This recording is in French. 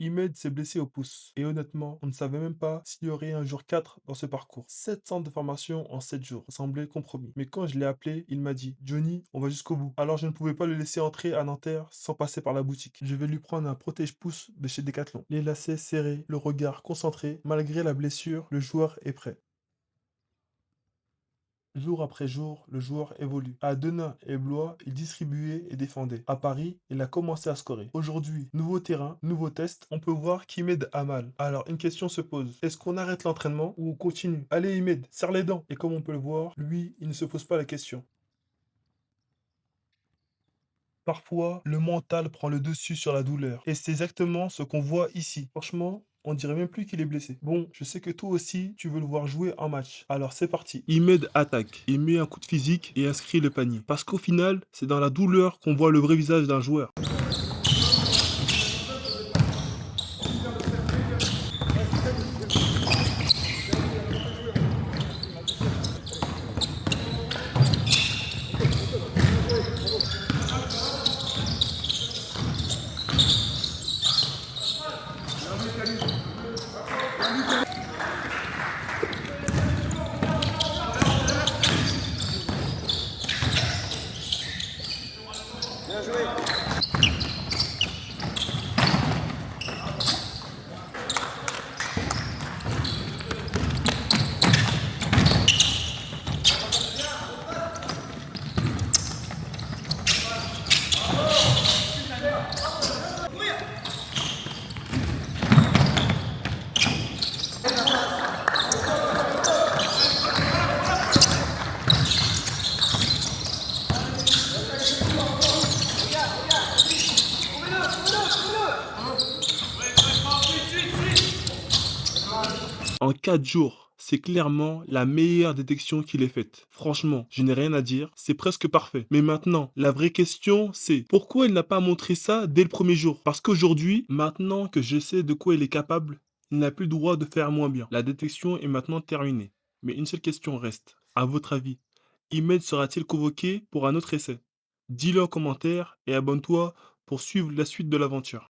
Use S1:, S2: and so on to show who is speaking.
S1: Imed s'est blessé au pouce. Et honnêtement, on ne savait même pas s'il y aurait un jour 4 dans ce parcours. 7 centres de formation en 7 jours. Ça semblait compromis. Mais quand je l'ai appelé, il m'a dit: Johnny, on va jusqu'au bout. Alors je ne pouvais pas le laisser entrer à Nanterre sans passer par la boutique. Je vais lui prendre un protège-pouce de chez Decathlon. Les lacets serrés, le regard concentré. Malgré la blessure, le joueur est prêt. Jour après jour, le joueur évolue. À Denain et Blois, il distribuait et défendait. À Paris, il a commencé à scorer. Aujourd'hui, nouveau terrain, nouveau test, on peut voir qu'Imed a mal. Alors une question se pose: est-ce qu'on arrête l'entraînement ou on continue? Allez Imed, serre les dents. Et comme on peut le voir, lui, il ne se pose pas la question. Parfois, le mental prend le dessus sur la douleur. Et c'est exactement ce qu'on voit ici. Franchement, on dirait même plus qu'il est blessé. Bon, je sais que toi aussi, tu veux le voir jouer en match. Alors c'est parti. Imed attaque, il met un coup de physique et inscrit le panier. Parce qu'au final, c'est dans la douleur qu'on voit le vrai visage d'un joueur. En 4 jours, c'est clairement la meilleure détection qu'il ait faite. Franchement, je n'ai rien à dire, c'est presque parfait. Mais maintenant, la vraie question, c'est pourquoi il n'a pas montré ça dès le premier jour? Parce qu'aujourd'hui, maintenant que je sais de quoi il est capable, il n'a plus le droit de faire moins bien. La détection est maintenant terminée. Mais une seule question reste. À votre avis, Imed sera-t-il convoqué pour un autre essai? Dis-le en commentaire et abonne-toi pour suivre la suite de l'aventure.